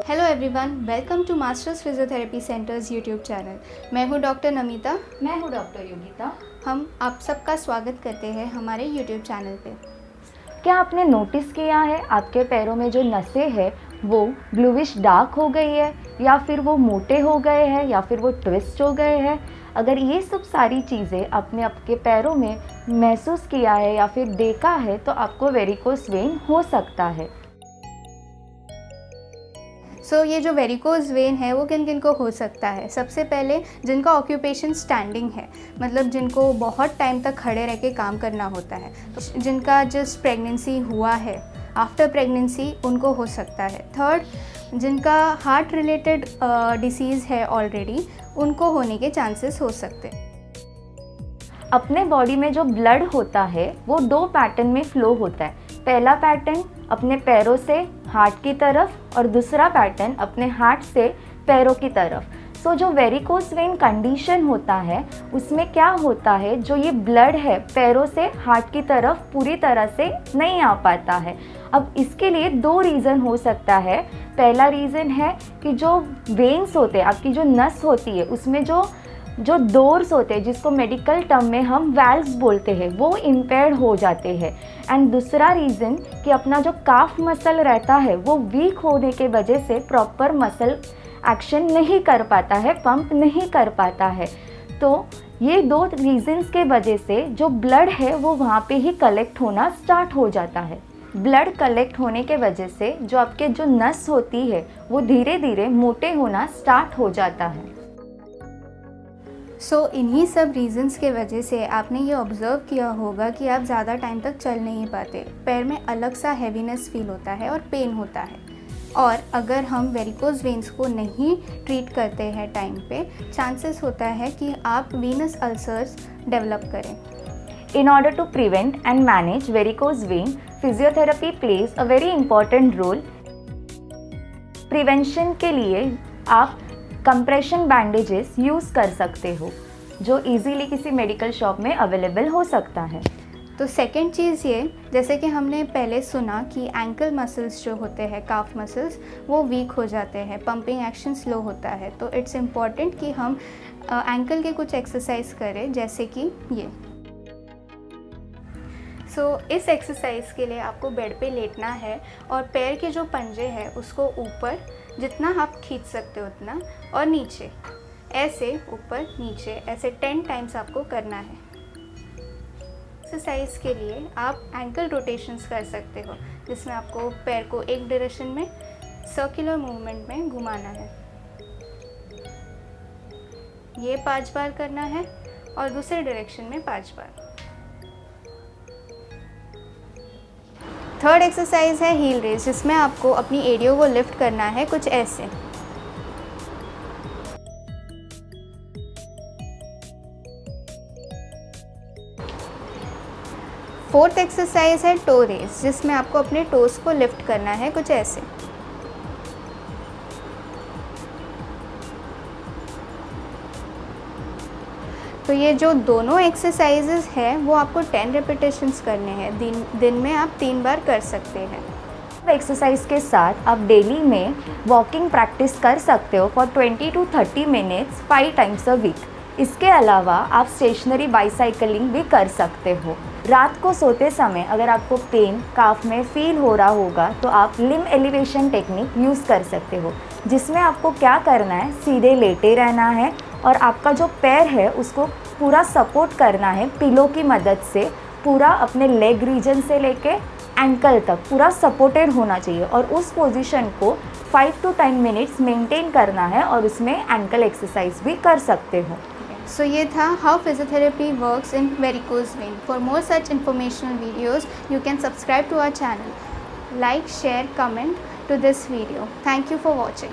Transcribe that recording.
Hello everyone, welcome to masters physiotherapy centres YouTube channel. मैं हूं doctor Namita. मैं हूं डॉक्टर योगिता। हम आप सबका स्वागत करते हैं हमारे यूट्यूब चैनल पे। क्या आपने नोटिस किया है आपके पैरों में जो नसें हैं वो ब्लूइश डार्क हो गई है, या फिर वो मोटे हो गए हैं, या फिर वो ट्विस्ट हो गए हैं? अगर ये सब सारी चीज़ें आपने आपके पैरों में महसूस किया है या फिर देखा है तो आपको वेरिकोस वेन हो सकता है। ये जो वेरिकोज वेन है वो किन किन को हो सकता है? सबसे पहले जिनका ऑक्यूपेशन स्टैंडिंग है, मतलब जिनको बहुत टाइम तक खड़े रह के काम करना होता है, तो जिनका जस्ट प्रेगनेंसी हुआ है, आफ्टर प्रेगनेंसी उनको हो सकता है। थर्ड, जिनका हार्ट रिलेटेड डिसीज़ है ऑलरेडी, उनको होने के चांसेस हो सकते हैं। अपने बॉडी में जो ब्लड होता है वो दो पैटर्न में फ्लो होता है। पहला पैटर्न अपने पैरों से हार्ट की तरफ और दूसरा पैटर्न अपने हार्ट से पैरों की तरफ। जो वेरिकोस वेन कंडीशन होता है उसमें क्या होता है, जो ये ब्लड है पैरों से हार्ट की तरफ पूरी तरह से नहीं आ पाता है। अब इसके लिए दो रीज़न हो सकता है। पहला रीज़न है कि जो वेन्स होते हैं, आपकी जो नस होती है उसमें जो डोर्स होते हैं, जिसको मेडिकल टर्म में हम वैल्व्स बोलते हैं, वो इम्पेयर्ड हो जाते हैं। एंड दूसरा रीज़न कि अपना जो काफ मसल रहता है वो वीक होने के वजह से प्रॉपर मसल एक्शन नहीं कर पाता है, पंप नहीं कर पाता है। तो ये दो रीज़न्स के वजह से जो ब्लड है वो वहाँ पे ही कलेक्ट होना स्टार्ट हो जाता है। ब्लड कलेक्ट होने के वजह से जो आपके जो नस होती है वो धीरे धीरे मोटे होना स्टार्ट हो जाता है। इन्हीं सब रीज़न्स के वजह से आपने ये ऑब्ज़र्व किया होगा कि आप ज़्यादा टाइम तक चल नहीं पाते, पैर में अलग सा हैवीनेस फील होता है और पेन होता है। और अगर हम वेरिकोज वेन्स को नहीं ट्रीट करते हैं टाइम पे, चांसेस होता है कि आप वीनस अल्सर्स डेवलप करें। In order to prevent and manage varicose vein, physiotherapy plays a very important role. Prevention के लिए आप कंप्रेशन बैंडेजेस यूज़ कर सकते हो, जो इजीली किसी मेडिकल शॉप में अवेलेबल हो सकता है। तो सेकेंड चीज़ ये, जैसे कि हमने पहले सुना कि एंकल मसल्स जो होते हैं, काफ मसल्स, वो वीक हो जाते हैं, पंपिंग एक्शन स्लो होता है। तो इट्स इम्पॉर्टेंट कि हम एंकल के कुछ एक्सरसाइज करें, जैसे कि ये। इस एक्सरसाइज के लिए आपको बेड पे लेटना है और पैर के जो पंजे हैं उसको ऊपर जितना आप खींच सकते हो उतना, और नीचे ऐसे, ऊपर नीचे ऐसे 10 टाइम्स आपको करना है। एक्सरसाइज के लिए आप एंकल रोटेशंस कर सकते हो, जिसमें आपको पैर को एक डायरेक्शन में सर्कुलर मूवमेंट में घुमाना है। ये 5 बार करना है और दूसरे डायरेक्शन में 5 बार। थर्ड एक्सरसाइज है हील रेज, जिसमें आपको अपनी एडियो को लिफ्ट करना है कुछ ऐसे। फोर्थ एक्सरसाइज है टो रेज, जिसमें आपको अपने टोस को लिफ्ट करना है कुछ ऐसे। तो ये जो दोनों एक्सरसाइजेस हैं वो आपको 10 रेपिटेशंस करने हैं। दिन में आप 3 बार कर सकते हैं। एक्सरसाइज के साथ आप डेली में वॉकिंग प्रैक्टिस कर सकते हो for 20 to 30 minutes 5 times a week. इसके अलावा आप स्टेशनरी बाईसाइकिलिंग भी कर सकते हो। रात को सोते समय अगर आपको पेन काफ में फील हो रहा होगा तो आप लिम्ब एलिवेशन टेक्निक यूज़ कर सकते हो, जिसमें आपको क्या करना है, सीधे लेटे रहना है और आपका जो पैर है उसको पूरा सपोर्ट करना है पिलो की मदद से। पूरा अपने लेग रीजन से लेके एंकल तक पूरा सपोर्टेड होना चाहिए, और उस पोजीशन को 5 to 10 मिनट्स मेंटेन करना है, और उसमें एंकल एक्सरसाइज भी कर सकते हो। ये था how physiotherapy works in varicose vein. For more such informational videos you can subscribe to our channel, like, share, comment to this video. Thank you for watching.